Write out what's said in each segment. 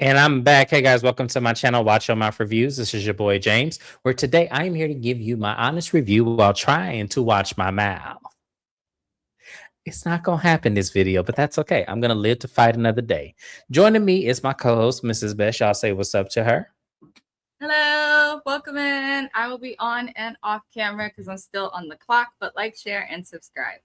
And I'm back. Hey guys, welcome to my channel, Watch Your Mouth Reviews. This is your boy James, where today I am here to give you my honest review while trying to watch my mouth. It's not going to happen this video, but that's okay. I'm going to live to fight another day. Joining me is my co-host, Mrs. Best. Y'all say what's up to her. Hello, welcome in. I will be on and off camera because I'm still on the clock, but like, share, and subscribe.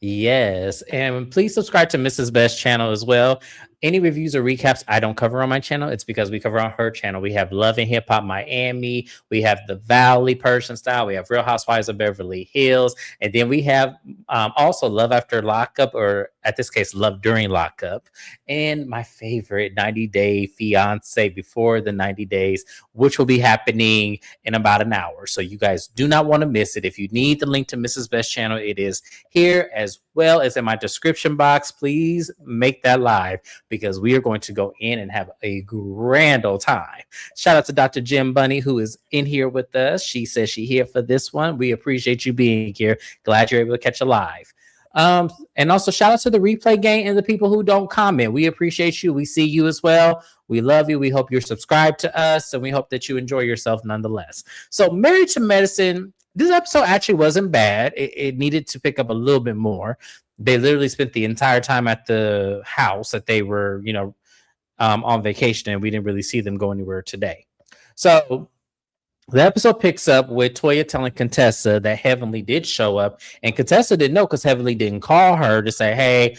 Yes, and please subscribe to Mrs. Best's channel as well. Any reviews or recaps I don't cover on my channel, it's because we cover on her channel. We have Love and Hip Hop Miami, we have The Valley Persian Style, we have Real Housewives of Beverly Hills, and then we have also Love After Lockup, or at this case, Love During Lockup, and my favorite 90-Day Fiance Before the 90 Days, which will be happening in about an hour. So you guys do not want to miss it. If you need the link to Mrs. Best's channel, it is here as well as in my description box. Please make that live because we are going to go in and have a grand old time. Shout out to Dr. Jim Bunny, who is in here with us. She says she's here for this one. We appreciate you being here. Glad you're able to catch a live. And also shout out to the replay gang and the people who don't comment. We appreciate you. We see you as well. We love you. We hope you're subscribed to us, and we hope that you enjoy yourself nonetheless. So Married to Medicine, this episode actually wasn't bad. It needed to pick up a little bit more. They literally spent the entire time at the house that they were, on vacation, and we didn't really see them go anywhere today. So the episode picks up with Toya telling Contessa that Heavenly did show up, and Contessa didn't know because Heavenly didn't call her to say, hey,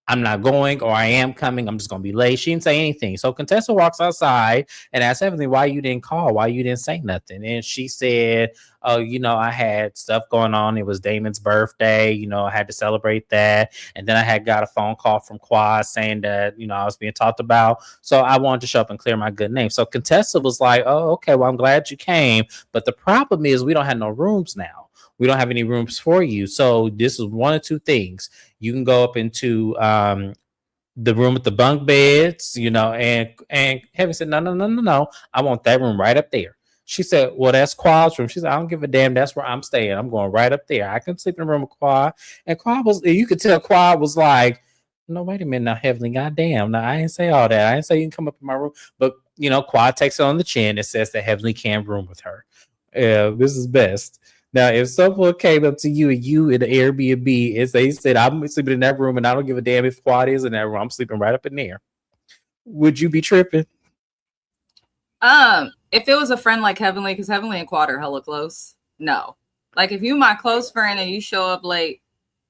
I'm not going, or I am coming. I'm just going to be late. She didn't say anything. So Contessa walks outside and asks Heavenly why you didn't call, why you didn't say nothing. And she said, oh, I had stuff going on. It was Damon's birthday. I had to celebrate that. And then I had got a phone call from Quad saying that, I was being talked about. So I wanted to show up and clear my good name. So Contessa was like, oh, okay, well, I'm glad you came. But the problem is we don't have no rooms now. We don't have any rooms for you. So this is one of two things. You can go up into the room with the bunk beds, and Heaven said, no. I want that room right up there. She said, well, that's Quad's room. She said, I don't give a damn. That's where I'm staying. I'm going right up there. I can sleep in the room with Quad. And Quad you could tell Quad was like, no, wait a minute now, Heavenly. Goddamn. Now, I didn't say all that. I didn't say you can come up in my room. But, Quad takes it on the chin and says that Heavenly can room with her. This is best. Now, if someone came up to you and you in the Airbnb and they said, I'm sleeping in that room and I don't give a damn if Quad is in that room, I'm sleeping right up in there, would you be tripping? If it was a friend like Heavenly, because Heavenly and Quad are hella close, no. Like, if you my close friend and you show up late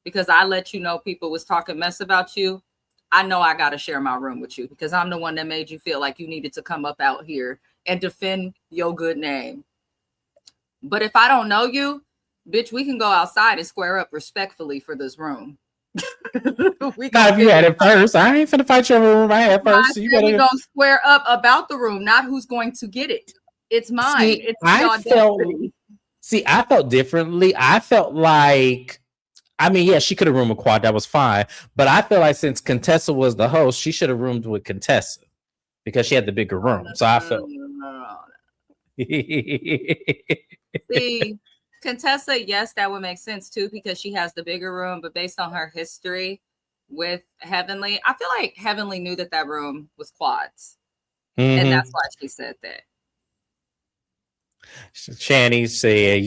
because I let you know people was talking mess about you, I know I got to share my room with you because I'm the one that made you feel like you needed to come up out here and defend your good name. But if I don't know you, bitch, we can go outside and square up respectfully for this room. Not if you had it first. I ain't finna fight your room. I had first. So we gonna square up about the room, not who's going to get it. It's mine. I felt differently. I felt like, she could have roomed with Quad. That was fine. But I feel like since Contessa was the host, she should have roomed with Contessa because she had the bigger room. So I felt. See, Contessa, yes, that would make sense too because she has the bigger room, but based on her history with Heavenly, I feel like Heavenly knew that room was Quad's, and that's why she said that. Shani said,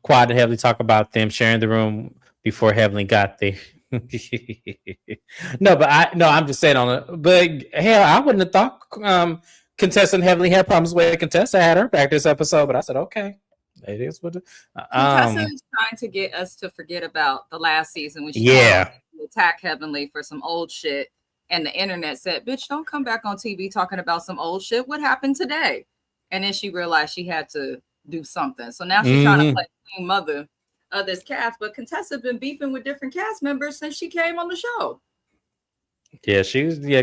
Quad and Heavenly talk about them sharing the room before Heavenly got there. I'm just saying on it. But hell, I wouldn't have thought Contessa and Heavenly had problems with Contessa had her back this episode, but I said, okay. It is what Contessa is trying to get us to forget about the last season when she attacked Heavenly for some old shit, and the internet said, bitch, don't come back on TV talking about some old shit. What happened today? And then she realized she had to do something. So now she's trying to play queen mother of this cast, but Contessa's been beefing with different cast members since she came on the show. Yeah,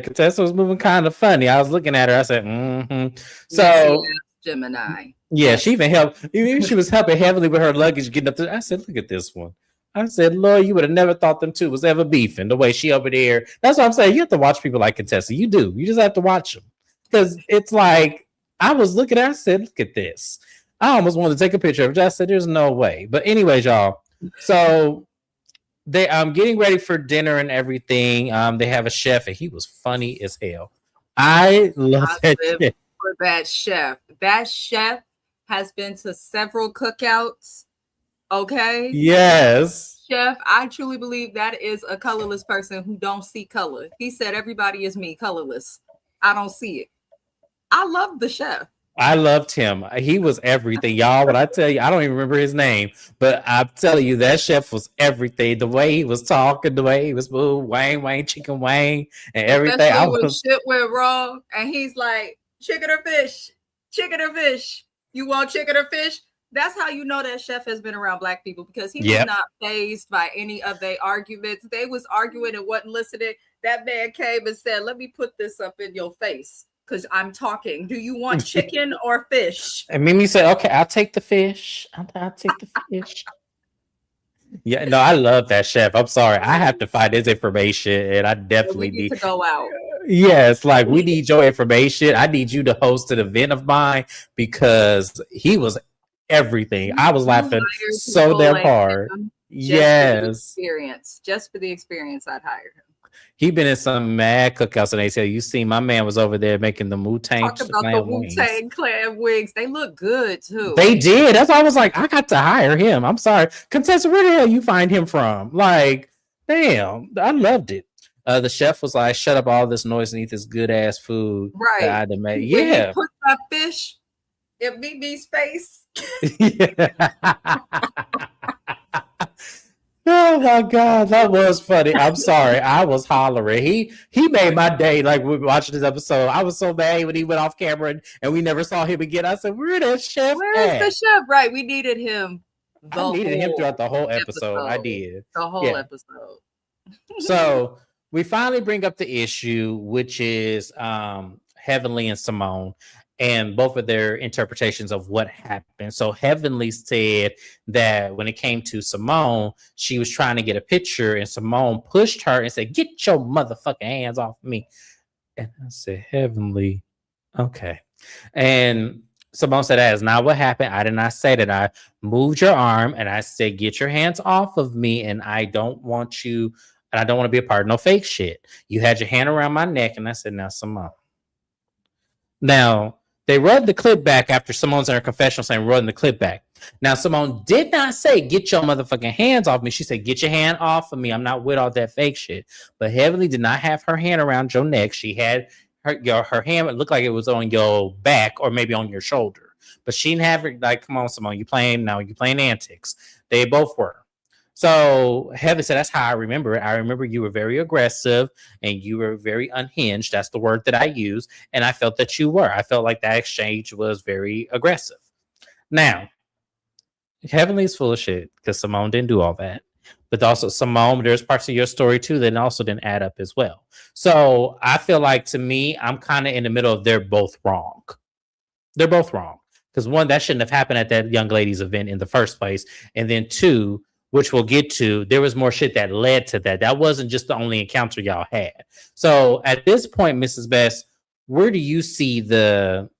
Contessa was moving kind of funny. I was looking at her. I said, So Gemini. Yeah, she even helped. Even she was helping Heavenly with her luggage getting up there. I said, look at this one. I said, Lord, you would have never thought them two was ever beefing the way she over there. That's what I'm saying. You have to watch people like Contessa. You do. You just have to watch them. Because it's like, I was looking at her. I said, look at this. I almost wanted to take a picture of it. I said, there's no way. But anyways, y'all. So they getting ready for dinner and everything. They have a chef, and he was funny as hell. I love I that live shit. for that chef. That chef has been to several cookouts. Okay. Yes. Chef, I truly believe that is a colorless person who don't see color. He said everybody is me, colorless. I don't see it. I love the chef. I loved him. He was everything, y'all. When I tell you, I don't even remember his name, but I'm telling you, that chef was everything. The way he was talking, the way he was moving, Wang Wang, chicken Wang, and everything. I Especially when was, shit went wrong and he's like, chicken or fish, chicken or fish. You want chicken or fish? That's how you know that chef has been around black people because he was yep. not fazed by any of their arguments. They was arguing and wasn't listening. That man came and said, let me put this up in your face because I'm talking. Do you want chicken or fish? And Mimi said, "Okay, I'll take the fish. I'll take the fish." Yeah, no, I love that chef. I'm sorry, I have to find his information, and I And we definitely need need. to go out. Yes, like we need your information. I need you to host an event of mine because he was everything. I was You laughing hire so people damn like hard. him just for the Yes, experience. Just for the experience, I'd hire him. he been in some mad cookouts, and they said you see my man was over there making the Wu Tang Talk about the clan wings. Wu-Tang Clan wigs. They look good too. They did. That's why I was like, I got to hire him. I'm sorry, Contessa. Where the hell you find him from? Like, damn, I loved it. The chef was like, "Shut up, all this noise and eat this good ass food that Right. I had made." When he Yeah. put that fish in BB's face. Oh my god, that was funny. I'm sorry, I was hollering. He made my day. Like we were watching this episode, I was so mad when he went off camera and we never saw him again. I said, "Where that chef Where is the at?" chef? Right. We needed him I the needed him whole throughout the whole episode. I episode. did. The whole Yeah. episode. So we finally bring up the issue, which is Heavenly and Simone, and both of their interpretations of what happened. So Heavenly said that when it came to Simone, she was trying to get a picture, and Simone pushed her and said, "Get your motherfucking hands off me." And I said, "Heavenly, okay." And Simone said, "That is not what happened. I did not say that. I moved your arm and I said, get your hands off of me. And I don't want you, and I don't want to be a part of no fake shit. You had your hand around my neck." And I said, "Now, Simone." Now, they run the clip back after Simone's in her confessional saying, "Run the clip back." Now, Simone did not say, "Get your motherfucking hands off me." She said, "Get your hand off of me. I'm not with all that fake shit." But Heavenly did not have her hand around your neck. She had her hand, it looked like it was on your back or maybe on your shoulder. But she didn't have it like, "Come on, Simone, you playing antics." They both were. So Heaven said, "That's how I remember it. I remember you were very aggressive and you were very unhinged." That's the word that I use. And I felt that you were. I felt like that exchange was very aggressive. Now, Heavenly is full of shit because Simone didn't do all that. But also, Simone, there's parts of your story too that also didn't add up as well. So I feel like, to me, I'm kind of in the middle of they're both wrong. They're both wrong. Because one, that shouldn't have happened at that young lady's event in the first place. And then two, which we'll get to, there was more shit that led to that. That wasn't just the only encounter y'all had. So at this point, Mrs. Best, where do you see the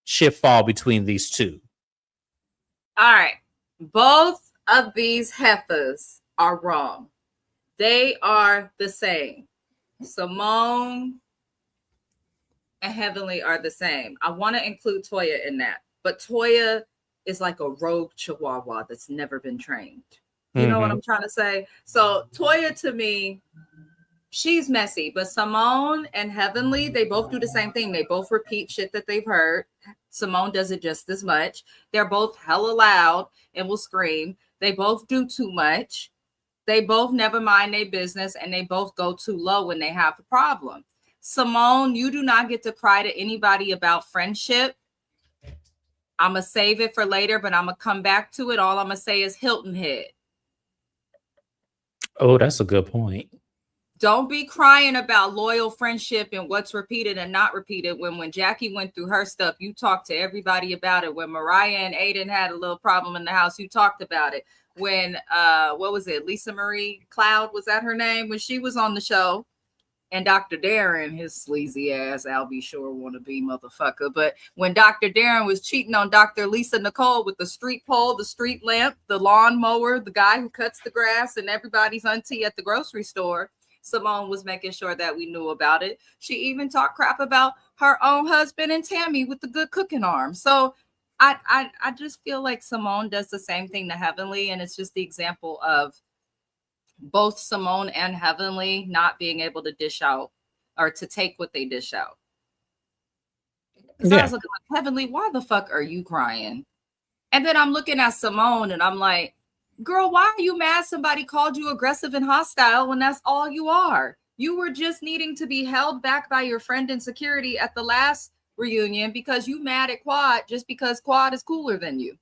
shift fall between these two? All right. Both of these heifers are wrong. They are the same. Simone and Heavenly are the same. I want to include Toya in that, but Toya is like a rogue chihuahua that's never been trained. You know what I'm trying to say? So Toya, to me, she's messy, but Simone and Heavenly, they both do the same thing. They both repeat shit that they've heard. Simone does it just as much. They're both hella loud and will scream. They both do too much. They both never mind their business, and they both go too low when they have a problem. Simone, you do not get to cry to anybody about friendship. I'm going to save it for later, but I'm going to come back to it. All I'm going to say is Hilton Head. Oh, that's a good point. Don't be crying about loyal friendship and what's repeated and not repeated. When Jackie went through her stuff, you talked to everybody about it. When Mariah and Aiden had a little problem in the house, you talked about it. When, what was it? Lisa Marie Cloud, was that her name? When she was on the show, and Dr. Darren, his sleazy ass, I'll be sure wannabe motherfucker. But when Dr. Darren was cheating on Dr. Lisa Nicole with the street pole, the street lamp, the lawn mower, the guy who cuts the grass, and everybody's auntie at the grocery store, Simone was making sure that we knew about it. She even talked crap about her own husband and Tammy with the good cooking arm. So I just feel like Simone does the same thing to Heavenly, and it's just the example of both Simone and Heavenly not being able to dish out or to take what they dish out. Because I was looking like, Heavenly, why the fuck are you crying? And then I'm looking at Simone and I'm like, girl, why are you mad somebody called you aggressive and hostile when that's all you are? You were just needing to be held back by your friend in security at the last reunion because you mad at Quad just because Quad is cooler than you.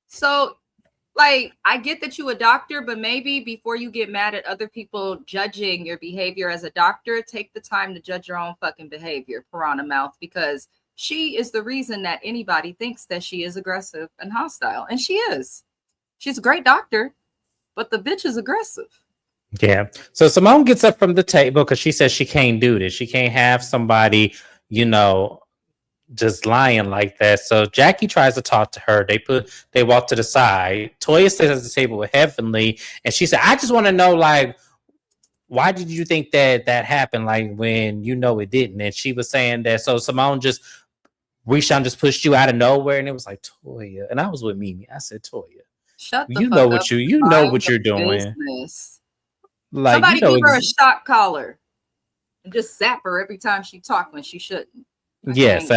So, like, I get that you a doctor, but maybe before you get mad at other people judging your behavior as a doctor, take the time to judge your own fucking behavior, piranha mouth, because she is the reason that anybody thinks that she is aggressive and hostile. And she is. She's a great doctor, but the bitch is aggressive. Yeah. So Simone gets up from the table because she says she can't do this. She can't have somebody, just lying like that. So Jackie tries to talk to her. They walk to the side. Toya sits at the table with Heavenly, and she said, I just want to know, like, why did you think that happened? Like, when it didn't. And she was saying that, so Simone just reached out and just pushed you out of nowhere. And it was like, Toya. And I was with Mimi. I said, Toya, shut the fuck up. You know what you're doing. Business. Like, somebody give her a shock collar and just zap her every time she talks when she shouldn't. Yes,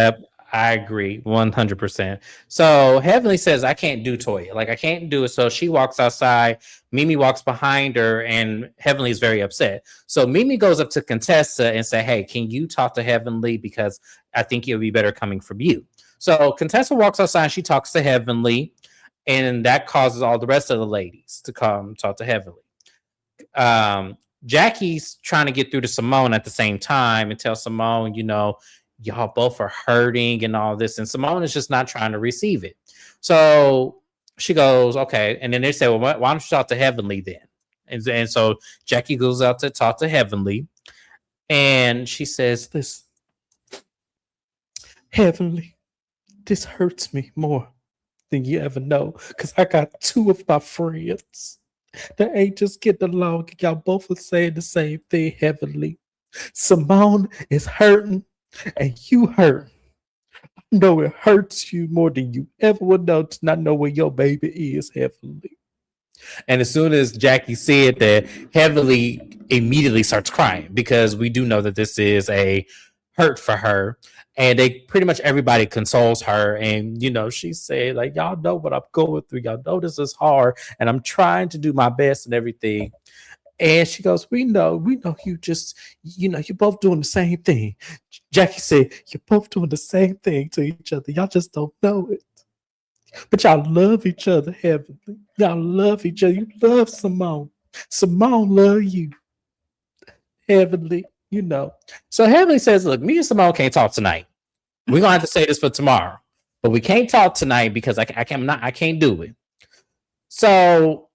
I agree 100%. So Heavenly says, I can't do Toya. Like, I can't do it. So she walks outside. Mimi walks behind her, and Heavenly is very upset. So Mimi goes up to Contessa and say, hey, can you talk to Heavenly? Because I think it would be better coming from you. So Contessa walks outside and she talks to Heavenly, and that causes all the rest of the ladies to come talk to Heavenly. Jackie's trying to get through to Simone at the same time and tell Simone, y'all both are hurting and all this. And Simone is just not trying to receive it. So she goes, okay. And then they say, well, why don't you talk to Heavenly then? And so Jackie goes out to talk to Heavenly. And she says, listen, Heavenly, this hurts me more than you ever know. Because I got two of my friends that ain't just getting along. Y'all both are saying the same thing, Heavenly. Simone is hurting. And you hurt. I know it hurts you more than you ever would know to not know where your baby is, Heavenly. And as soon as Jackie said that, Heavenly immediately starts crying because we do know that this is a hurt for her. And pretty much everybody consoles her. And, she said, like, y'all know what I'm going through. Y'all know this is hard. And I'm trying to do my best and everything. And she goes, we know you just, you're both doing the same thing. Jackie said, you're both doing the same thing to each other. Y'all just don't know it. But y'all love each other, Heavenly. Y'all love each other. You love Simone. Simone love you, Heavenly, So Heavenly says, look, me and Simone can't talk tonight. We're going to have to say this for tomorrow. But we can't talk tonight because I can't do it. So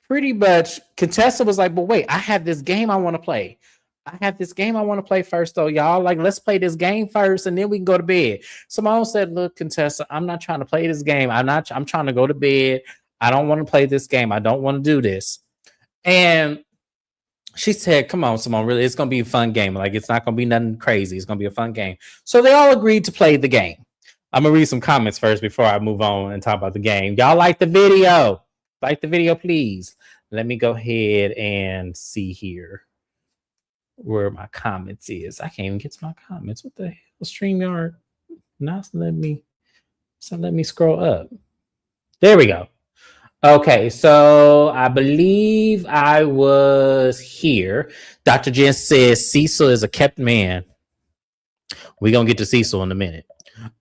pretty much Contessa was like, but wait, I have this game I want to play. First, though, y'all. Like, let's play this game first, and then we can go to bed. Simone said, look, Contessa, I'm not trying to play this game. I'm trying to go to bed. I don't want to play this game. I don't want to do this. And she said, come on, Simone, really, it's going to be a fun game. Like, it's not going to be nothing crazy. It's going to be a fun game. So they all agreed to play the game. I'm going to read some comments first before I move on and talk about the game. Y'all like the video? Like the video, please. Let me go ahead and see here where my comments is. I can't even get to my comments. What the hell? StreamYard. Now it's let me scroll up. There we go. Okay, so I believe I was here. Dr. Jen says Cecil is a kept man. We're gonna get to Cecil in a minute.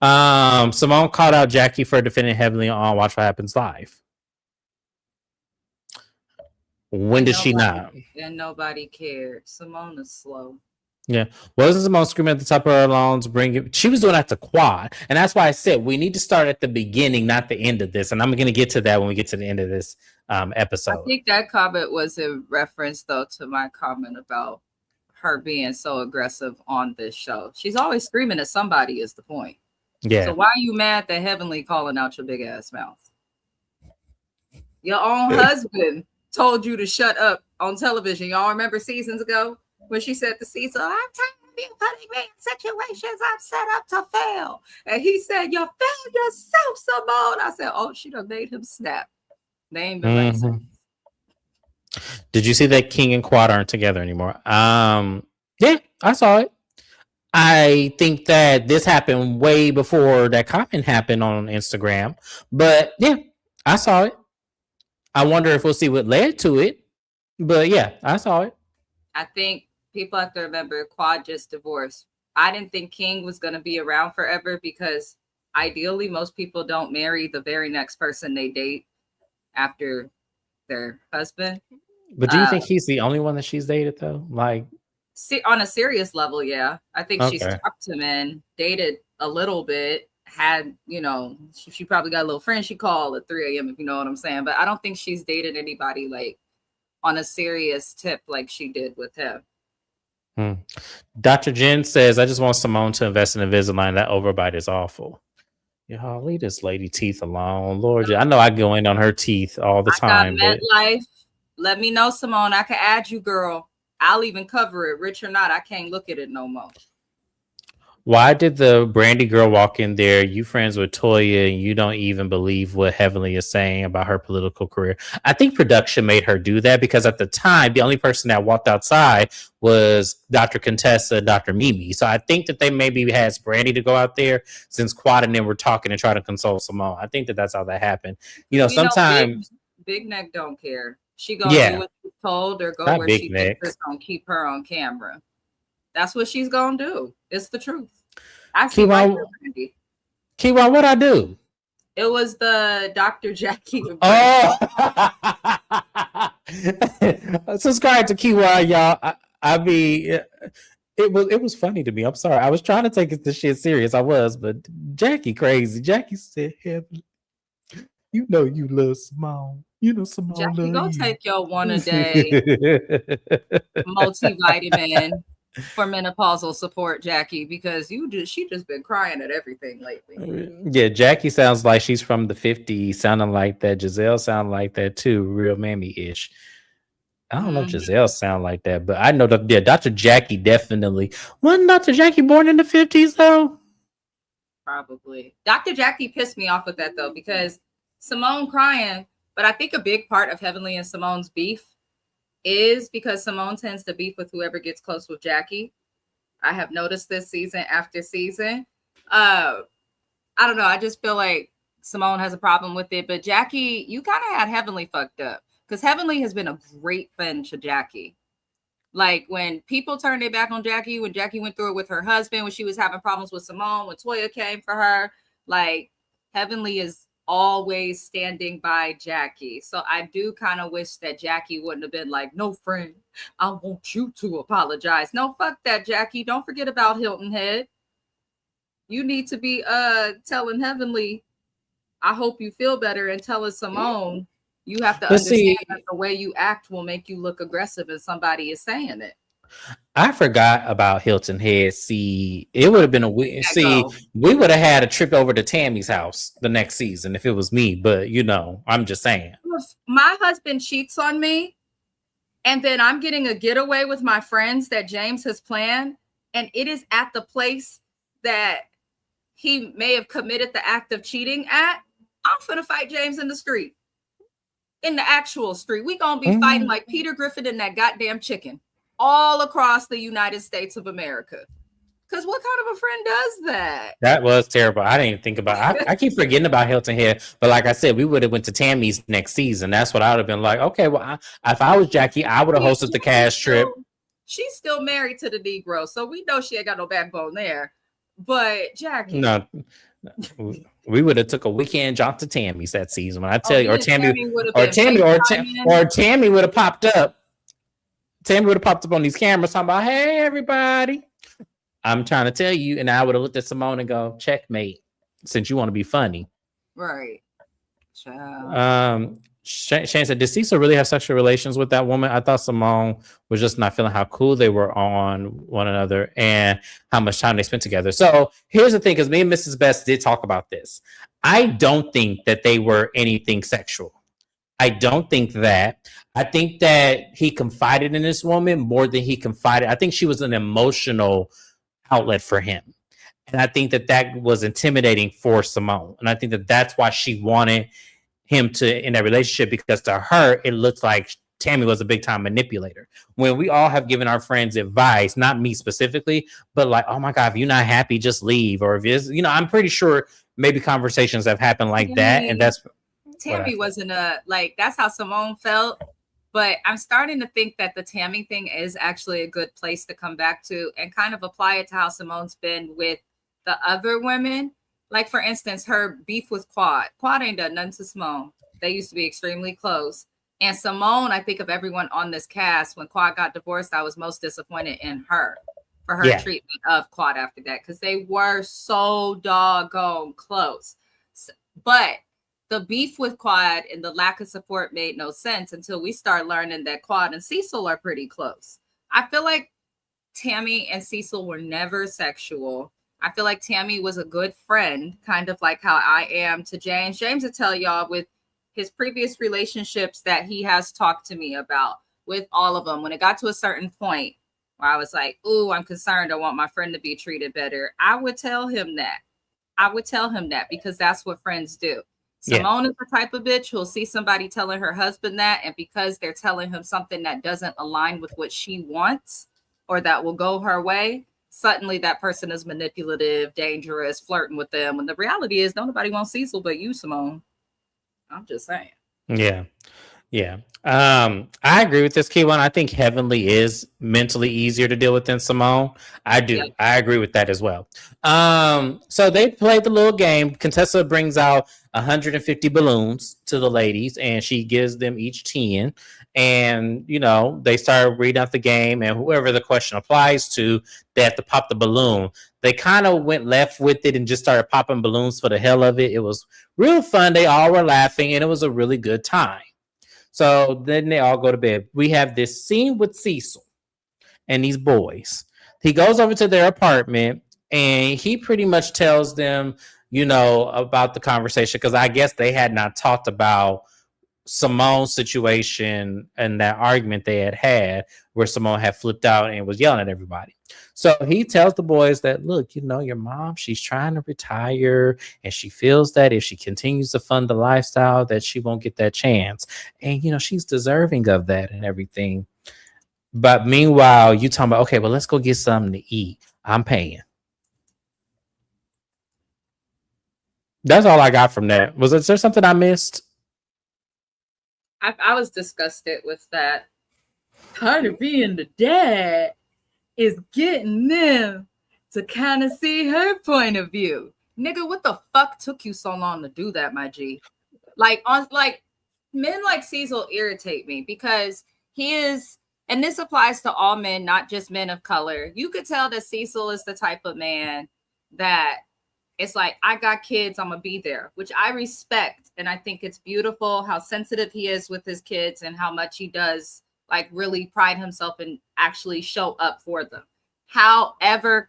Simone called out Jackie for defending Heavenly on Watch What Happens Live. When did she not? And nobody cared. Simone is slow. Yeah. Wasn't Simone screaming at the top of her lungs? She was doing that to Quad. And that's why I said we need to start at the beginning, not the end of this. And I'm going to get to that when we get to the end of this episode. I think that comment was in reference, though, to my comment about her being so aggressive on this show. She's always screaming at somebody is the point. Yeah. So why are you mad that Heavenly calling out your big ass mouth? Your own husband told you to shut up on television. Y'all remember seasons ago when she said to Cecil, "I'm tired of you putting me in situations I'm set up to fail." And he said, "You failed yourself, Simone." I said, "Oh, she done made him snap." They ain't been right since. Did you see that King and Quad aren't together anymore? Yeah, I saw it. I think that this happened way before that comment happened on Instagram. But yeah, I saw it. I wonder if we'll see what led to it. But yeah, I saw it. I think people have to remember Quad just divorced. I didn't think King was going to be around forever because ideally most people don't marry the very next person they date after their husband. But do you think he's the only one that she's dated though? Like, on a serious level, yeah. I think she's talked to men, dated a little bit, had, you know, she probably got a little friend she called at 3 a.m. if you know what I'm saying. But I don't think she's dated anybody like on a serious tip like she did with him. Dr. Jen says, "I just want Simone to invest in Invisalign. That overbite is awful." Y'all leave this lady teeth alone. Lord, I know I go in on her teeth all the time. Got MetLife. Let me know, Simone. I can add you, girl. I'll even cover it, rich or not. I can't look at it no more. Why did the Brandy girl walk in there? You friends with Toya and you don't even believe what Heavenly is saying about her political career. I think production made her do that because at the time, the only person that walked outside was Dr. Contessa, Dr. Mimi. So I think that they maybe had Brandy to go out there since Quad and them were talking and trying to console Simone. I think that that's how that happened. You know, sometimes Big Neck don't care. She gonna do what she's told or go not where she thinks is gonna keep her on camera. That's what she's gonna do. It's the truth. I see Keywan, what I do? It was the Dr. Jackie. Oh, subscribe to Keywan, y'all. I mean, it was funny to me. I'm sorry. I was trying to take this shit serious. I was, but Jackie crazy. Jackie said, "Heavenly, you know you love Simone. You know Simone. Jackie, go take your one a day multivitamin for menopausal support, Jackie, because she just been crying at everything lately." Yeah, Jackie sounds like she's from the 50s, sounding like that. Giselle sound like that too, real mammy-ish. I don't know if Giselle sound like that, but I know that Dr. Jackie definitely. Wasn't Dr. Jackie born in the 50s though? Probably. Dr. Jackie pissed me off with that though, because Simone crying, but I think a big part of Heavenly and Simone's beef is because Simone tends to beef with whoever gets close with Jackie. I have noticed this season after season. I don't know. I just feel like Simone has a problem with it. But Jackie, you kind of had Heavenly fucked up because Heavenly has been a great friend to Jackie. Like when people turned their back on Jackie, when Jackie went through it with her husband, when she was having problems with Simone, when Toya came for her, like Heavenly is always standing by Jackie. So I do kind of wish that Jackie wouldn't have been like, "No, friend, I want you to apologize." No, fuck that, Jackie. Don't forget about Hilton Head. You need to be telling Heavenly, "I hope you feel better," and telling Simone, you have to understand that the way you act will make you look aggressive and somebody is saying it. I forgot about Hilton Head. See, it would have been we would have had a trip over to Tammy's house the next season if it was me. But you know, I'm just saying. If my husband cheats on me, and then I'm getting a getaway with my friends that James has planned, and it is at the place that he may have committed the act of cheating at, I'm gonna fight James in the street. In the actual street. We gonna be fighting like Peter Griffin and that goddamn chicken all across the United States of America. Because what kind of a friend does that? That was terrible. I didn't even think about it. I keep forgetting about Hilton Head. But like I said, we would have went to Tammy's next season. That's what I would have been like, okay, well, if I was Jackie, I would have hosted the cast trip. She's still married to the Negro, so we know she ain't got no backbone there. But Jackie. No. We would have took a weekend jaunt to Tammy's that season. When I tell you, or Tammy would have popped up. Tammy would have popped up on these cameras talking about, "Hey, everybody. I'm trying to tell you," and I would have looked at Simone and go, "Checkmate," since you want to be funny. Right. Shane said, "Did Cecil really have sexual relations with that woman? I thought Simone was just not feeling how cool they were on one another and how much time they spent together." So here's the thing, because me and Mrs. Best did talk about this. I don't think that they were anything sexual. I don't think that. I think that he confided in this woman more than he confided. I think she was an emotional outlet for him. And I think that that was intimidating for Simone. And I think that that's why she wanted him to in that relationship, because to her, it looked like Tammy was a big time manipulator. When we all have given our friends advice, not me specifically, but like, oh my God, if you're not happy, just leave. Or if it's, I'm pretty sure maybe conversations have happened like that. And that's Tammy wasn't that's how Simone felt. But I'm starting to think that the Tammy thing is actually a good place to come back to and kind of apply it to how Simone's been with the other women. Like, for instance, her beef with Quad. Quad ain't done nothing to Simone. They used to be extremely close. And Simone, I think of everyone on this cast, when Quad got divorced, I was most disappointed in her for her treatment of Quad after that, because they were so doggone close. But the beef with Quad and the lack of support made no sense until we start learning that Quad and Cecil are pretty close. I feel like Tammy and Cecil were never sexual. I feel like Tammy was a good friend, kind of like how I am to James. James will tell y'all with his previous relationships that he has talked to me about, with all of them. When it got to a certain point where I was like, ooh, I'm concerned, I want my friend to be treated better, I would tell him that. Because that's what friends do. Simone is the type of bitch who'll see somebody telling her husband that, and because they're telling him something that doesn't align with what she wants or that will go her way, suddenly that person is manipulative, dangerous, flirting with them. When the reality is, nobody wants Cecil but you, Simone. I'm just saying. Yeah. I agree with this, Keywan. I think Heavenly is mentally easier to deal with than Simone. I do. Yep. I agree with that as well. So they played the little game. Contessa brings out 150 balloons to the ladies, and she gives them each 10. And, they start reading out the game, and whoever the question applies to, they have to pop the balloon. They kind of went left with it and just started popping balloons for the hell of it. It was real fun. They all were laughing, and it was a really good time. So then they all go to bed. We have this scene with Cecil and these boys. He goes over to their apartment, and he pretty much tells them, about the conversation, because I guess they had not talked about Simone's situation and that argument they had where Simone had flipped out and was yelling at everybody. So he tells the boys that, look, your mom, she's trying to retire, and she feels that if she continues to fund the lifestyle that she won't get that chance. And, she's deserving of that and everything. But meanwhile, you talking about, okay, well, let's go get something to eat. I'm paying. That's all I got from that. Was there something I missed? I was disgusted with that. Part of being the dad is getting them to kind of see her point of view. Nigga, what the fuck took you so long to do that, my G? Like men like Cecil irritate me because he is, and this applies to all men, not just men of color. You could tell that Cecil is the type of man that it's like, I got kids, I'm gonna be there, which I respect. And I think it's beautiful how sensitive he is with his kids and how much he does like really pride himself and actually show up for them. However,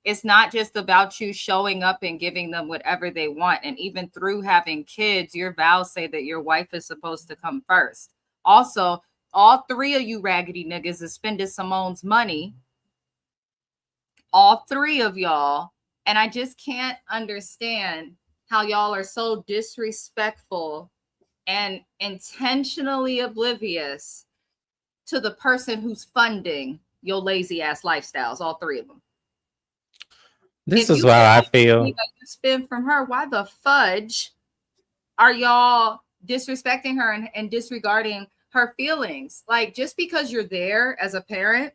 it's not just about you showing up and giving them whatever they want. And even through having kids, your vows say that your wife is supposed to come first. Also, all three of you raggedy niggas is spending Simone's money. All three of y'all. And I just can't understand how y'all are so disrespectful and intentionally oblivious to the person who's funding your lazy ass lifestyles, all three of them. This is why I feel you spend from her. Why the fudge are y'all disrespecting her and disregarding her feelings? Like, just because you're there as a parent,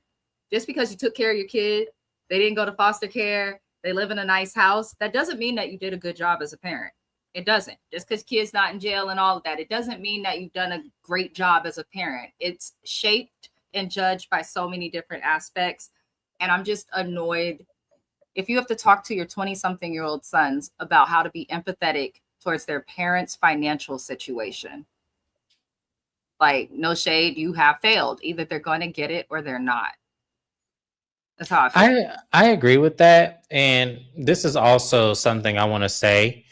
just because you took care of your kid, they didn't go to foster care, they live in a nice house, that doesn't mean that you did a good job as a parent. It doesn't. Just because kids not in jail and all of that, it doesn't mean that you've done a great job as a parent. It's shaped and judged by so many different aspects. And I'm just annoyed. If you have to talk to your 20-something-year-old sons about how to be empathetic towards their parents' financial situation, like, no shade, you have failed. Either they're going to get it or they're not. That's how I feel. I agree with that. And this is also something I want to say.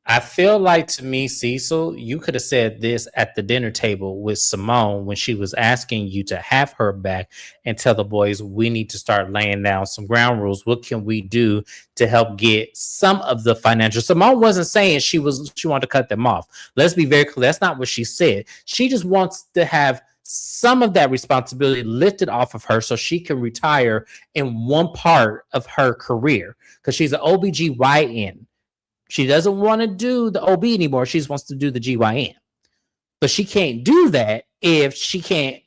I feel like, to me, Cecil, you could have said this at the dinner table with Simone when she was asking you to have her back and tell the boys, we need to start laying down some ground rules. What can we do to help get some of the financial? Simone wasn't saying she wanted to cut them off. Let's be very clear. That's not what she said. She just wants to have some of that responsibility lifted off of her so she can retire in one part of her career, because she's an OBGYN. She doesn't want to do the OB anymore. She just wants to do the GYN. But she can't do that if she can't,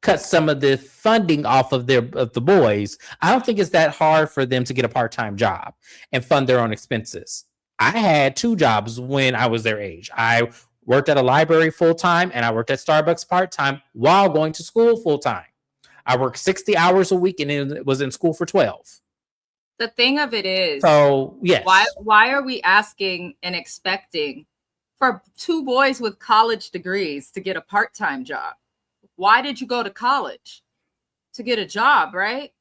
cut some of the funding off of the boys. I don't think it's that hard for them to get a part-time job and fund their own expenses. I had 2 jobs when I was their age. I worked at a library full-time and I worked at Starbucks part-time while going to school full-time. I worked 60 hours a week and it was in school for 12. The thing of it is, so yes, why are we asking and expecting for 2 boys with college degrees to get a part-time job? Why did you go to college? To get a job, right?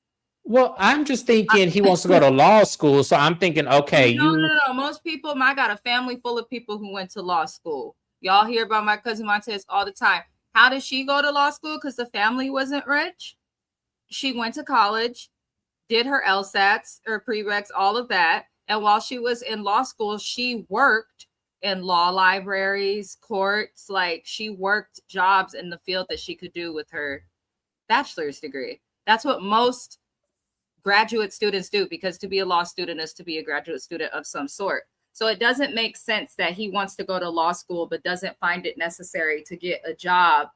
Well, I'm just thinking he wants to go to law school, so I'm thinking, okay, no. Most people, I got a family full of people who went to law school. Y'all hear about my cousin Montez all the time. How did she go to law school? Because the family wasn't rich. She went to college, did her LSATs, her prereqs, all of that. And while she was in law school, she worked in law libraries, courts. Like, she worked jobs in the field that she could do with her bachelor's degree. That's what most graduate students do, because to be a law student is to be a graduate student of some sort. So it doesn't make sense that he wants to go to law school but doesn't find it necessary to get a job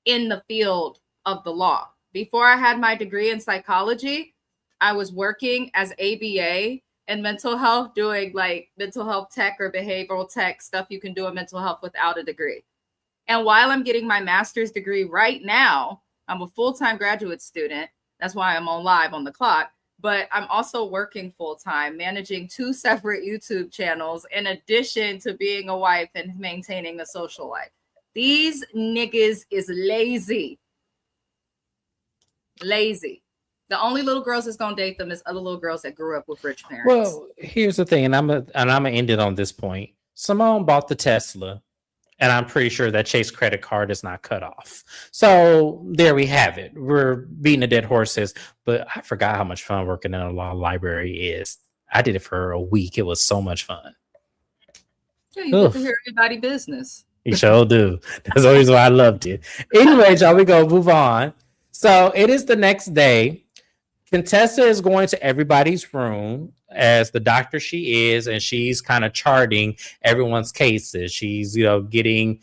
in the field of the law. Before I had my degree in psychology, I was working as ABA in mental health, doing like mental health tech or behavioral tech stuff you can do in mental health without a degree. And while I'm getting my master's degree right now, I'm a full-time graduate student. That's why I'm on live on the clock. But I'm also working full-time, managing 2 separate YouTube channels, in addition to being a wife and maintaining a social life. These niggas is lazy. Lazy. The only little girls that's gonna date them is other little girls that grew up with rich parents. Well, here's the thing, and I'm gonna end it on this point. Simone bought the Tesla, and I'm pretty sure that Chase credit card is not cut off. So there we have it. We're beating a dead horses, but I forgot how much fun working in a law library is. I did it for a week. It was so much fun. Yeah, you get to hear everybody's business. You sure do. That's the reason why I loved it. Anyway, y'all, we go move on. So it is the next day. Contessa is going to everybody's room as the doctor she is, and she's kind of charting everyone's cases. She's, getting,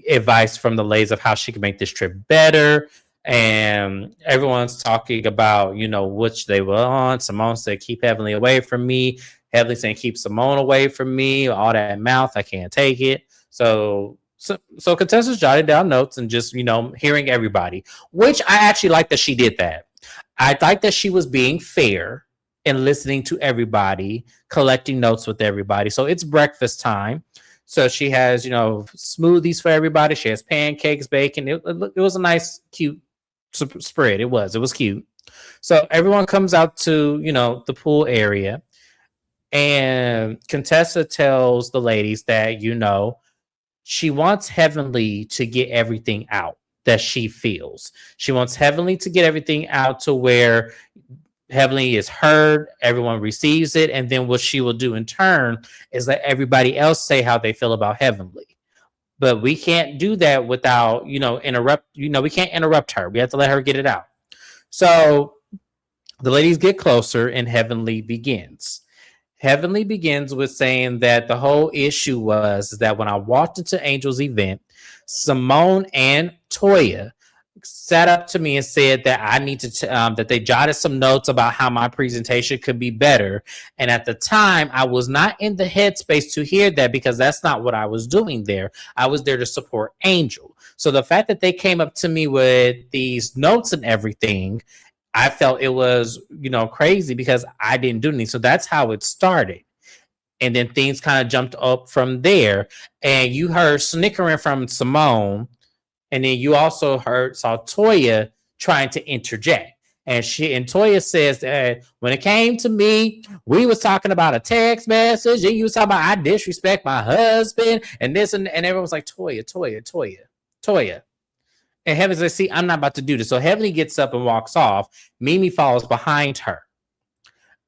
advice from the ladies of how she can make this trip better. And everyone's talking about, which they were on. Simone said, keep Heavenly away from me. Heavenly saying, keep Simone away from me. All that mouth, I can't take it. So Contessa's jotted down notes and just, hearing everybody, which I actually like that she did that. I like that she was being fair and listening to everybody, collecting notes with everybody. So it's breakfast time. So she has, smoothies for everybody. She has pancakes, bacon. It was a nice, cute spread. It was cute. So everyone comes out to, the pool area. And Contessa tells the ladies that, she wants Heavenly to get everything out that she feels. She wants Heavenly to get everything out to where Heavenly is heard, everyone receives it, and then what she will do in turn is let everybody else say how they feel about Heavenly. But we can't do that without, we can't interrupt her. We have to let her get it out. So the ladies get closer and Heavenly begins. Heavenly begins with saying that the whole issue was that when I walked into Angel's event, Simone and Toya sat up to me and said that I need to that they jotted some notes about how my presentation could be better. And at the time, I was not in the headspace to hear that, because that's not what I was doing there. I was there to support Angel. So the fact that they came up to me with these notes and everything, I felt it was, crazy, because I didn't do anything. So that's how it started. And then things kind of jumped up from there. And you heard snickering from Simone. And then you also saw Toya trying to interject. And Toya says that when it came to me, we was talking about a text message, and you was talking about I disrespect my husband and this, and everyone was like, Toya. And Heavenly's like, see, I'm not about to do this. So Heavenly gets up and walks off. Mimi follows behind her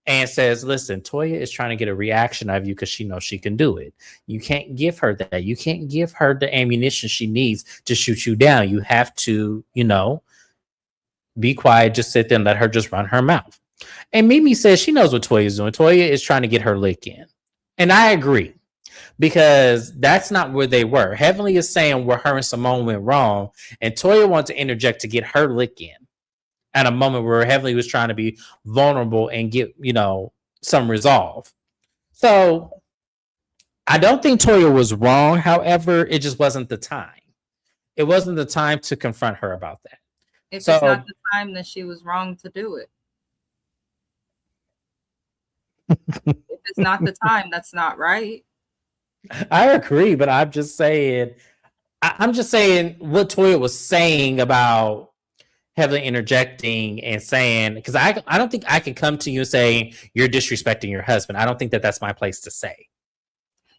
and says, listen, Toya is trying to get a reaction out of you because she knows she can do it. You can't give her that. You can't give her the ammunition she needs to shoot you down. You have to, be quiet, just sit there and let her just run her mouth. And Mimi says she knows what Toya is doing. Toya is trying to get her lick in. And I agree, because that's not where they were. Heavenly is saying where her and Simone went wrong, and Toya wants to interject to get her lick in at a moment where Heavenly was trying to be vulnerable and get, some resolve. So I don't think Toya was wrong. However, it just wasn't the time. It wasn't the time to confront her about that. If it's not the time, then she was wrong to do it. If it's not the time, that's not right. I agree, but I'm just saying what Toya was saying about Heavenly interjecting and saying, because I don't think I can come to you and say you're disrespecting your husband. I don't think that that's my place to say.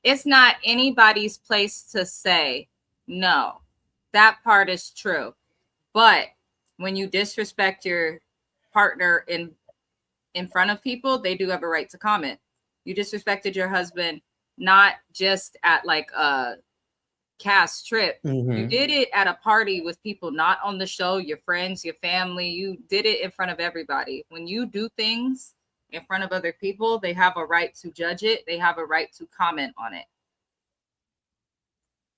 It's not anybody's place to say. No, that part is true. But when you disrespect your partner in front of people, they do have a right to comment. You disrespected your husband, not just at like a cast trip. Mm-hmm. You did it at a party with people not on the show, your friends, your family. You did it in front of everybody. When you do things in front of other people, they have a right to judge it. They have a right to comment on it.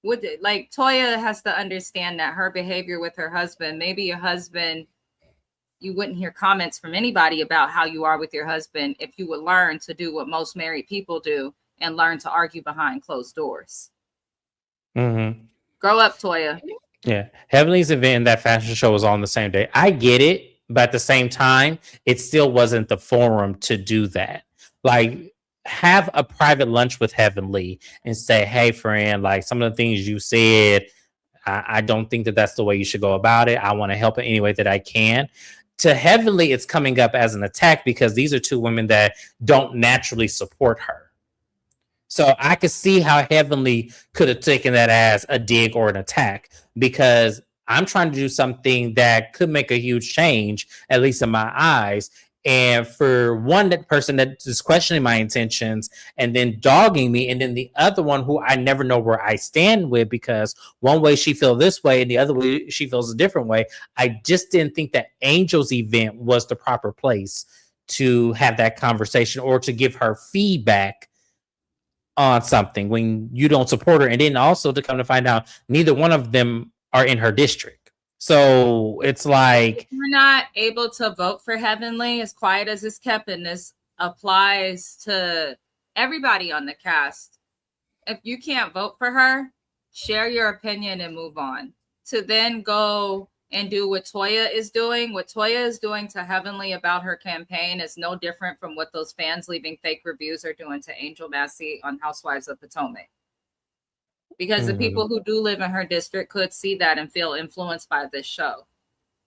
Toya has to understand that her behavior with her husband, maybe your husband, you wouldn't hear comments from anybody about how you are with your husband if you would learn to do what most married people do and learn to argue behind closed doors. Mm-hmm. Grow up, Toya. Yeah. Heavenly's event and that fashion show was on the same day. I get it, but at the same time, it still wasn't the forum to do that. Like, have a private lunch with Heavenly and say, hey, friend, like some of the things you said, I don't think that that's the way you should go about it. I want to help in any way that I can. To Heavenly, it's coming up as an attack because these are two women that don't naturally support her. So I could see how Heavenly could have taken that as a dig or an attack, because I'm trying to do something that could make a huge change, at least in my eyes. And for one person that is questioning my intentions and then dogging me, and then the other one who I never know where I stand with, because one way she feels this way and the other way she feels a different way. I just didn't think that Angel's event was the proper place to have that conversation or to give her feedback on something when you don't support her. And then also to come to find out neither one of them are in her district. So it's like, if you're not able to vote for Heavenly, as quiet as it's kept, and this applies to everybody on the cast. If you can't vote for her, share your opinion and move on. To then go and do what Toya is doing. What Toya is doing to Heavenly about her campaign is no different from what those fans leaving fake reviews are doing to Angel Massey on Housewives of Potomac. Because the people who do live in her district could see that and feel influenced by this show.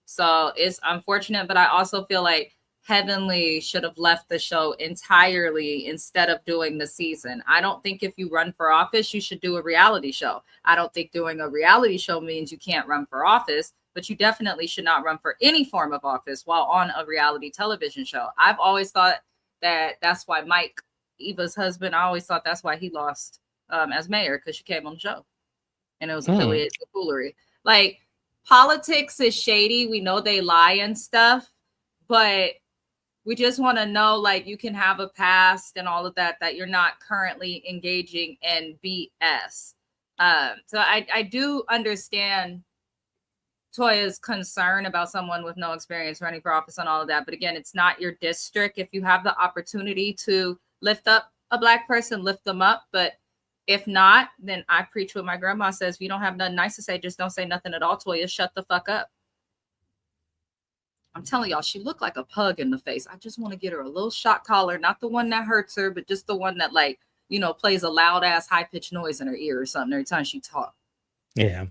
So it's unfortunate, but I also feel like Heavenly should have left the show entirely instead of doing the season. I don't think if you run for office, you should do a reality show. I don't think doing a reality show means you can't run for office, but you definitely should not run for any form of office while on a reality television show. I've always thought that that's why Mike, Eva's husband, I always thought that's why he lost as mayor, because she came on the show and it was affiliated to foolery. Like, politics is shady. We know they lie and stuff, but we just want to know, like, you can have a past and all of that, that you're not currently engaging in BS. So I do understand Toya's concern about someone with no experience running for office and all of that. But again, it's not your district. If you have the opportunity to lift up a Black person, lift them up. But if not, then I preach what my grandma says. If you don't have nothing nice to say, just don't say nothing at all, Toya. Shut the fuck up. I'm telling y'all, she looked like a pug in the face. I just want to get her a little shot collar, not the one that hurts her, but just the one that, like, plays a loud ass high pitched noise in her ear or something every time she talks. Yeah.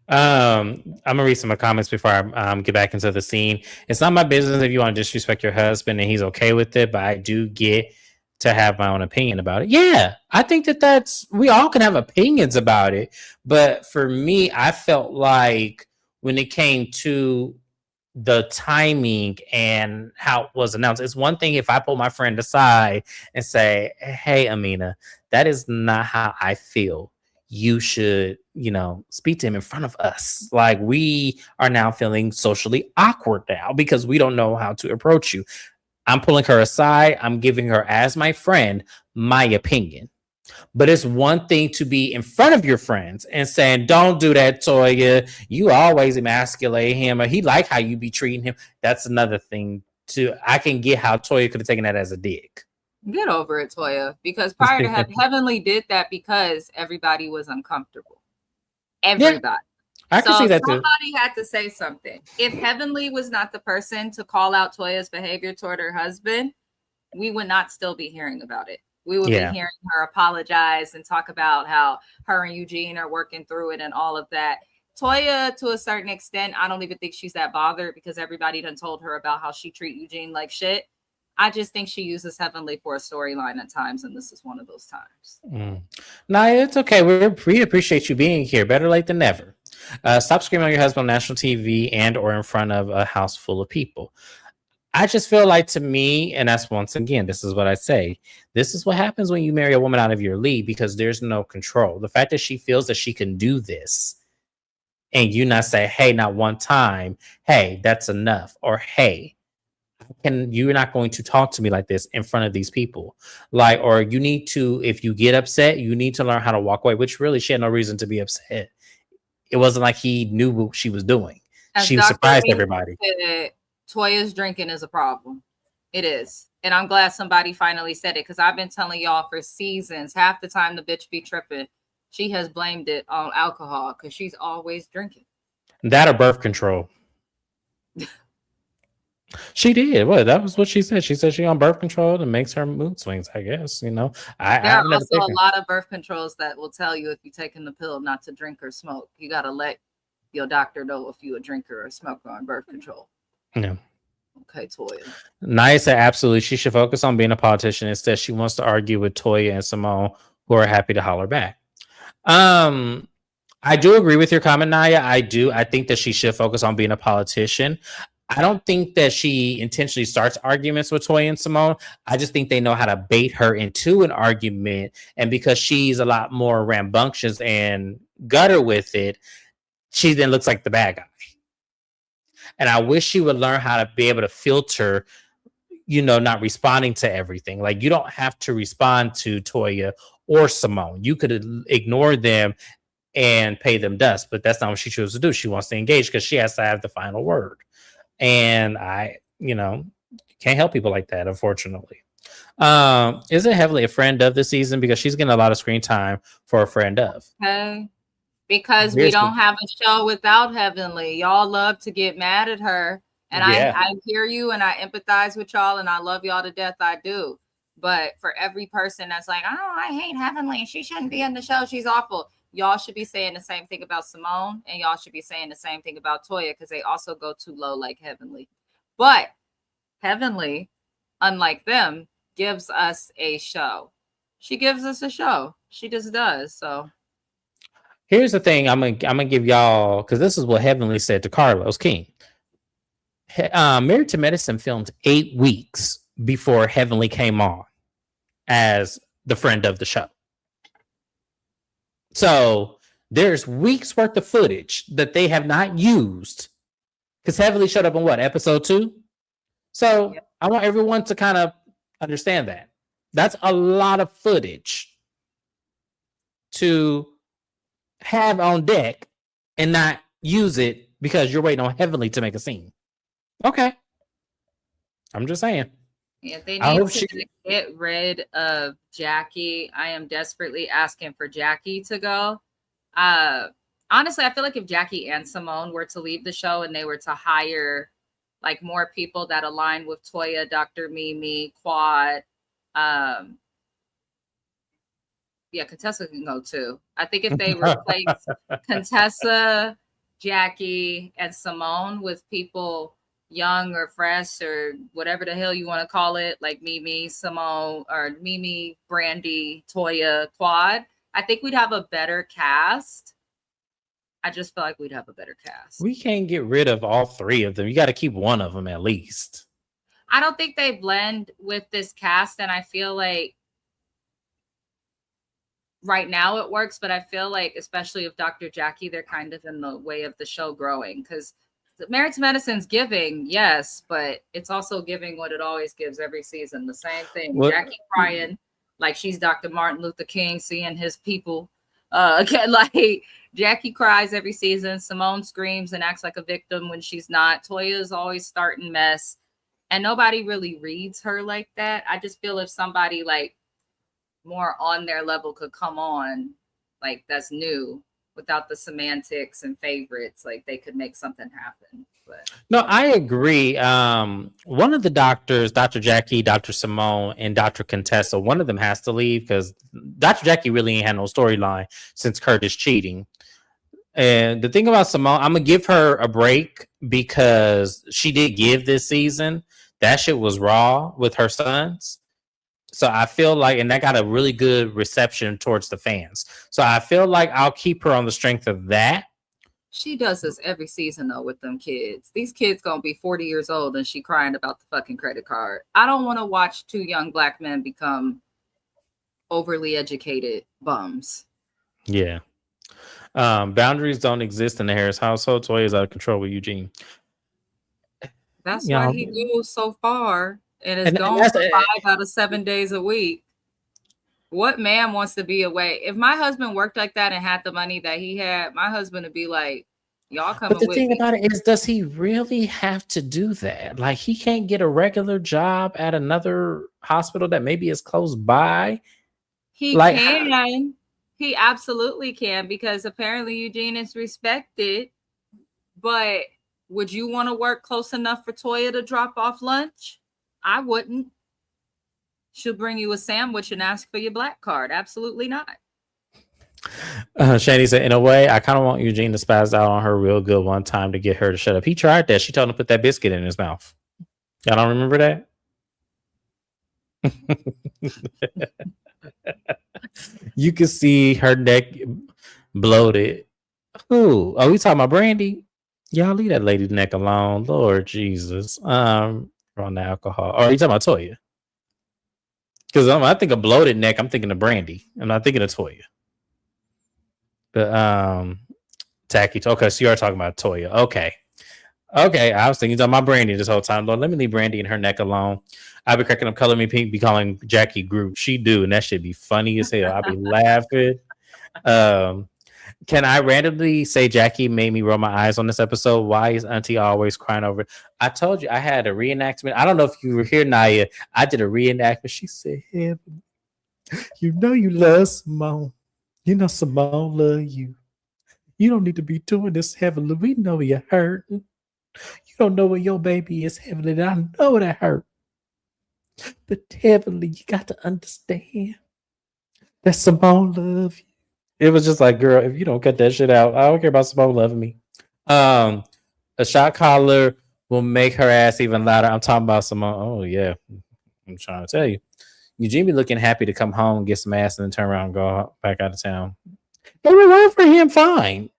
I'm gonna read some of the comments before I get back into the scene. It's not my business if you want to disrespect your husband and he's okay with it, but I do get to have my own opinion about it. Yeah, I think that's we all can have opinions about it, but for me, I felt like when it came to the timing and how it was announced. It's one thing if I pull my friend aside and say, "Hey, Amina, that is not how I feel. You should, speak to him in front of us. Like we are now feeling socially awkward now because we don't know how to approach you." I'm pulling her aside. I'm giving her as my friend my opinion. But it's one thing to be in front of your friends and saying, "Don't do that, Toya. You always emasculate him, or he like how you be treating him." That's another thing too. I can get how Toya could have taken that as a dig. Get over it, Toya. Because prior to Heavenly did that because everybody was uncomfortable. Everybody. Yeah, I can see that too. Somebody had to say something. If Heavenly was not the person to call out Toya's behavior toward her husband, we would not still be hearing about it. We would be hearing her apologize and talk about how her and Eugene are working through it and all of that. Toya, to a certain extent, I don't even think she's that bothered because everybody done told her about how she treat Eugene like shit. I just think she uses Heavenly for a storyline at times, and this is one of those times. No, it's okay. We appreciate you being here. Better late than never. Stop screaming on your husband on national TV and or in front of a house full of people. I just feel like, to me, and that's once again, this is what I say. This is what happens when you marry a woman out of your league because there's no control. The fact that she feels that she can do this and you not say, "Hey, not one time, hey, that's enough," or "Hey, you're not going to talk to me like this in front of these people." Like, or you need to, if you get upset, you need to learn how to walk away, which really she had no reason to be upset. It wasn't like he knew what she was doing. She surprised everybody. Toya's drinking is a problem. It is. And I'm glad somebody finally said it because I've been telling y'all for seasons. Half the time the bitch be tripping. She has blamed it on alcohol because she's always drinking. That or birth control. She did. What? That was what she said. She said she on birth control and makes her mood swings, I guess. There are also a lot of birth controls that will tell you if you're taking the pill not to drink or smoke. You got to let your doctor know if you're a drinker or smoker on birth control. Yeah. Okay, Toya. Naya said absolutely she should focus on being a politician. Instead, she wants to argue with Toya and Simone, who are happy to holler back. I do agree with your comment, Naya. I do. I think that she should focus on being a politician. I don't think that she intentionally starts arguments with Toya and Simone. I just think they know how to bait her into an argument. And because she's a lot more rambunctious and gutter with it, she then looks like the bad guy. And I wish she would learn how to be able to filter, not responding to everything. Like, you don't have to respond to Toya or Simone. You could ignore them and pay them dust, but that's not what she chose to do. She wants to engage because she has to have the final word. And I, can't help people like that, unfortunately. Isn't Heavenly a friend of the season? Because she's getting a lot of screen time for a friend of. Okay. Because we don't have a show without Heavenly. Y'all love to get mad at her. And I hear you and I empathize with y'all and I love y'all to death. I do. But for every person that's like, "Oh, I hate Heavenly. She shouldn't be in the show. She's awful." Y'all should be saying the same thing about Simone, and y'all should be saying the same thing about Toya because they also go too low like Heavenly. But Heavenly, unlike them, gives us a show. She gives us a show. She just does. So here's the thing. I'm gonna give y'all, because this is what Heavenly said to Carlos King. Married to Medicine filmed 8 weeks before Heavenly came on as the friend of the show. So there's weeks worth of footage that they have not used because Heavenly showed up on what, episode 2? So yep. I want everyone to kind of understand that. That's a lot of footage to have on deck and not use it because you're waiting on Heavenly to make a scene. Okay. I'm just saying. Yeah, they need to get rid of Jackie. I am desperately asking for Jackie to go. Honestly, I feel like if Jackie and Simone were to leave the show and they were to hire like more people that align with Toya, Dr. Mimi, Quad, Yeah, Contessa can go too. I think if they replace Contessa, Jackie, and Simone with people young or fresh or whatever the hell you want to call it, like Mimi, Simone, or Mimi, Brandy, Toya, Quad, I think we'd have a better cast. I just feel like we'd have a better cast. We can't get rid of all three of them. You got to keep one of them at least. I don't think they blend with this cast, and I feel like right now it works, but I feel like, especially with Dr. Jackie, they're kind of in the way of the show growing, because Married to Medicine's giving, yes, but it's also giving what it always gives every season, the same thing. What? Jackie crying like she's Dr. Martin Luther King seeing his people. Like Jackie cries every season. Simone screams and acts like a victim when she's not. Toya is always starting mess, and nobody really reads her like that. I just feel if somebody like more on their level could come on, like that's new, without the semantics and favorites, like they could make something happen. But no, I agree. One of the doctors, Dr. Jackie, Dr. Simone, and Dr. Contessa, one of them has to leave because Dr. Jackie really ain't had no storyline since Curtis cheating. And the thing about Simone, I'm gonna give her a break because she did give this season. That shit was raw with her sons. So I feel like, and that got a really good reception towards the fans. So I feel like I'll keep her on the strength of that. She does this every season though with them kids. These kids gonna be 40 years old and she crying about the fucking credit card. I don't want to watch two young black men become overly educated bums. Yeah. Boundaries don't exist in the Harris household. Toya is out of control with Eugene. That's why he goes so far and is gone for 5 out of 7 days a week. What man wants to be away? If my husband worked like that and had the money that he had, my husband would be like, y'all coming with me. But the thing about it is, does he really have to do that? Like, he can't get a regular job at another hospital that maybe is close by? He can. He absolutely can, because apparently Eugene is respected. But would you want to work close enough for Toya to drop off lunch? I wouldn't. She'll bring you a sandwich and ask for your black card. Absolutely not. Shani said, in a way, I kind of want Eugene to spaz out on her real good one time to get her to shut up. He tried that. She told him to put that biscuit in his mouth. Y'all don't remember that? You can see her neck bloated. Who? Oh, we talking about Brandy? Y'all leave that lady's neck alone. Lord Jesus. On the alcohol. Or are you talking about Toya? Because I think of bloated neck, I'm thinking of Brandy. I'm not thinking of Toya. But Tacky. Okay, so you are talking about Toya. Okay. I was thinking about Brandy this whole time. Lord, let me leave Brandy and her neck alone. I'll be cracking up, Color Me Pink, be calling Jackie Group. She do, and that should be funny as hell. I'll be laughing. Can I randomly say Jackie made me roll my eyes on this episode? Why is Auntie always crying over it? I told you I had a reenactment. I don't know if you were here, Naya. I did a reenactment. She said, Heaven, you know you love Simone. You know Simone love you. You don't need to be doing this, Heavenly. We know you're hurting. You don't know where your baby is, Heavenly. I know that hurt. But Heavenly, you got to understand that Simone love you. It was just like, girl, if you don't cut that shit out, I don't care about Simone loving me. A shot collar will make her ass even louder. I'm talking about Simone. Oh, yeah. I'm trying to tell you. Eugene be looking happy to come home, get some ass, and then turn around and go back out of town. It would work for him fine.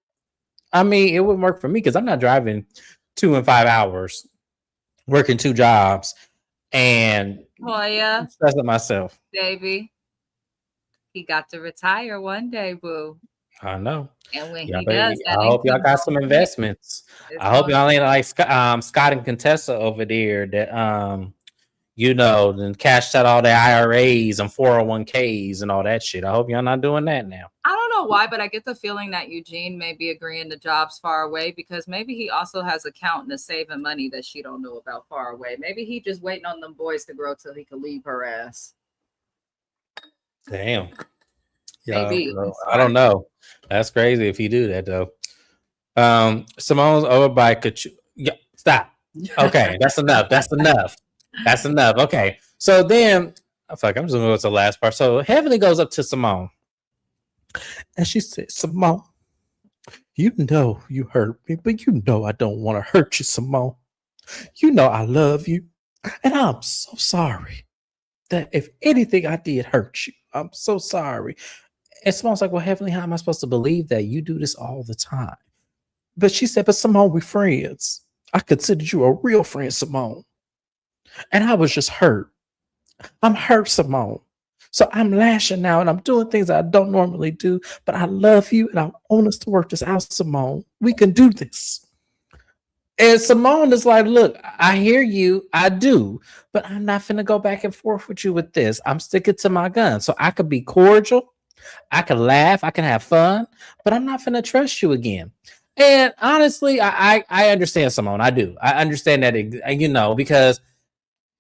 I mean, it wouldn't work for me because I'm not driving 2 and 5 hours, working 2 jobs, and stressing myself. Baby. He got to retire one day, boo. I know. And when he does, I hope y'all got some investments. I hope y'all ain't like Scott and Contessa over there that then cashed out all their IRAs and 401ks and all that shit. I hope y'all not doing that now. I don't know why, but I get the feeling that Eugene may be agreeing to jobs far away because maybe he also has accountant that's saving money that she don't know about far away. Maybe he just waiting on them boys to grow till he can leave her ass. Damn. Maybe. I don't know. That's crazy if he do that though. Simone's over by yeah, stop. Okay, that's enough. That's enough. Okay. So then I'm just gonna go to the last part. So Heavenly goes up to Simone And she said, Simone, you know you hurt me, but you know I don't want to hurt you, Simone. You know I love you. And I'm so sorry that if anything I did hurt you, I'm so sorry. And Simone's like, well, Heavenly, how am I supposed to believe that you do this all the time? But she said, but Simone, we're friends. I considered you a real friend, Simone. And I was just hurt. I'm hurt, Simone. So I'm lashing out and I'm doing things I don't normally do, but I love you and I want us to work this out, Simone. We can do this. And Simone is like, look, I hear you. I do, but I'm not finna go back and forth with you with this. I'm sticking to my gun. So I could be cordial. I can laugh. I can have fun, but I'm not finna trust you again. And honestly, I understand, Simone. I do. I understand that, because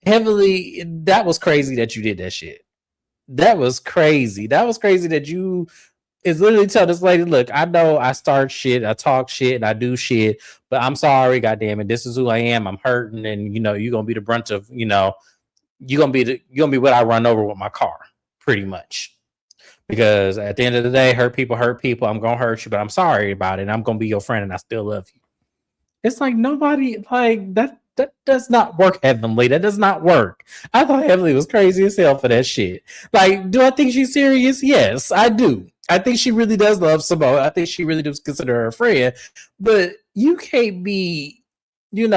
Heavily, that was crazy that you did that shit. That was crazy. That was crazy that you is literally tell this lady, look, I know I start shit, I talk shit, and I do shit, but I'm sorry, goddamn it. This is who I am. I'm hurting, and you're gonna be the brunt of, you're gonna be what I run over with my car, pretty much. Because at the end of the day, hurt people. I'm gonna hurt you, but I'm sorry about it. And I'm gonna be your friend, and I still love you. It's like nobody like that. That does not work, Heavenly. That does not work. I thought Heavenly was crazy as hell for that shit. Like, do I think she's serious? Yes, I do. I think she really does love Simone. I think she really does consider her a friend. But you can't be, you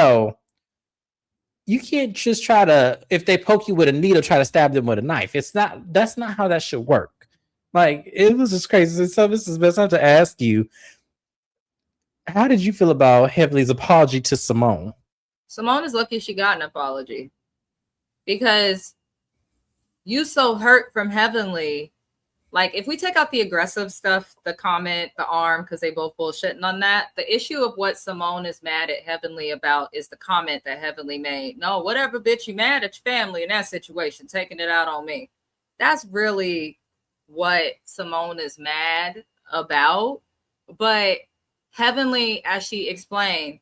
can't just try to, if they poke you with a needle, try to stab them with a knife. That's not how that should work. Like, it was just crazy. So this is best time to ask you, how did you feel about Heavenly's apology to Simone? Simone is lucky she got an apology, because you so hurt from Heavenly. Like, if we take out the aggressive stuff, the comment, the arm, because they both bullshitting on that, the issue of what Simone is mad at Heavenly about is the comment that Heavenly made. No, whatever, bitch, you mad at your family in that situation, taking it out on me. That's really what Simone is mad about. But Heavenly, as she explained,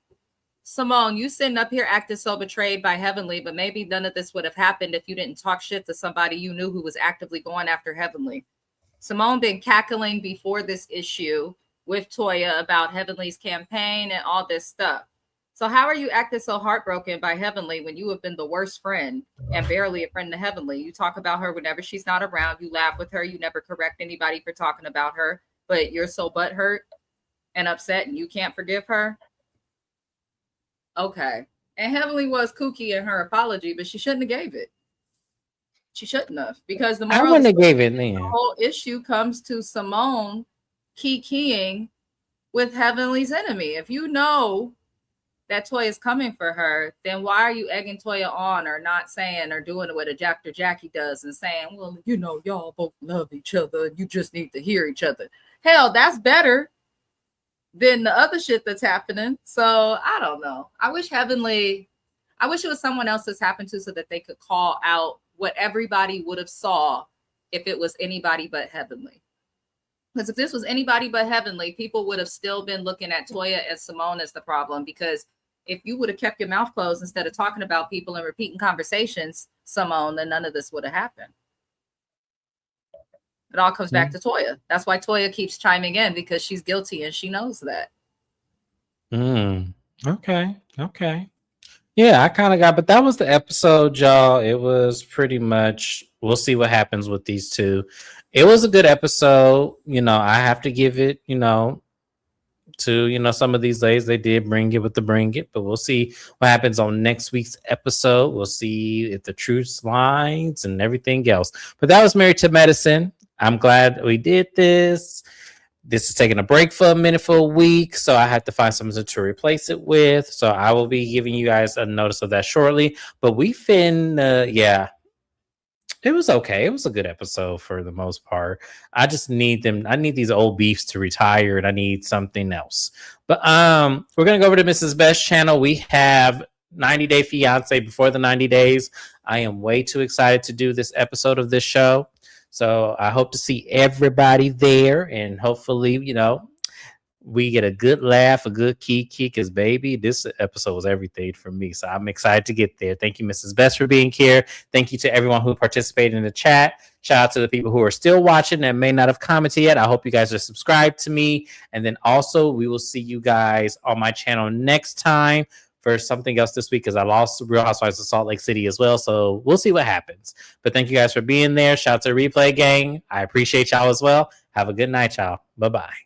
Simone, you sitting up here acting so betrayed by Heavenly, but maybe none of this would have happened if you didn't talk shit to somebody you knew who was actively going after Heavenly. Simone been cackling before this issue with Toya about Heavenly's campaign and all this stuff. So how are you acting so heartbroken by Heavenly when you have been the worst friend and barely a friend to Heavenly? You talk about her whenever she's not around. You laugh with her. You never correct anybody for talking about her, but you're so butthurt and upset and you can't forgive her. Okay. And Heavenly was kooky in her apology, but she shouldn't have gave it. She shouldn't have, because the moral have gave it, the whole issue comes to Simone keying with Heavenly's enemy. If you know that Toya is coming for her, then why are you egging Toya on or not saying or doing what a Jack or Jackie does and saying, well, y'all both love each other. You just need to hear each other. Hell, that's better than the other shit that's happening. So I don't know. I wish it was someone else this happened to, so that they could call out what everybody would have saw if it was anybody but Heavenly. Because if this was anybody but Heavenly, people would have still been looking at Toya and Simone as the problem. Because if you would have kept your mouth closed instead of talking about people and repeating conversations, Simone, then none of this would have happened. It all comes back to Toya. That's why Toya keeps chiming in, because she's guilty and she knows that. Okay. Yeah, I kind of but that was the episode, y'all. It was pretty much, we'll see what happens with these two. It was a good episode. I have to give it, to, some of these ladies, they did bring it, but we'll see what happens on next week's episode. We'll see if the truth lines and everything else. But that was Married to Medicine. I'm glad we did this. This is taking a break for a minute for a week, so I have to find something to replace it with. So I will be giving you guys a notice of that shortly. But it was okay. It was a good episode for the most part. I just need I need these old beefs to retire, and I need something else. But we're gonna go over to Mrs. Best channel. We have 90 Day Fiance before the 90 days. I am way too excited to do this episode of this show. So I hope to see everybody there, and hopefully, we get a good laugh, a good kiki, because baby, this episode was everything for me. So I'm excited to get there. Thank you, Mrs. Best, for being here. Thank you to everyone who participated in the chat. Shout out to the people who are still watching and may not have commented yet. I hope you guys are subscribed to me. And then also, we will see you guys on my channel next time for something else this week, because I lost Real Housewives of Salt Lake City as well. So we'll see what happens. But thank you guys for being there. Shout out to Replay Gang. I appreciate y'all as well. Have a good night, y'all. Bye-bye.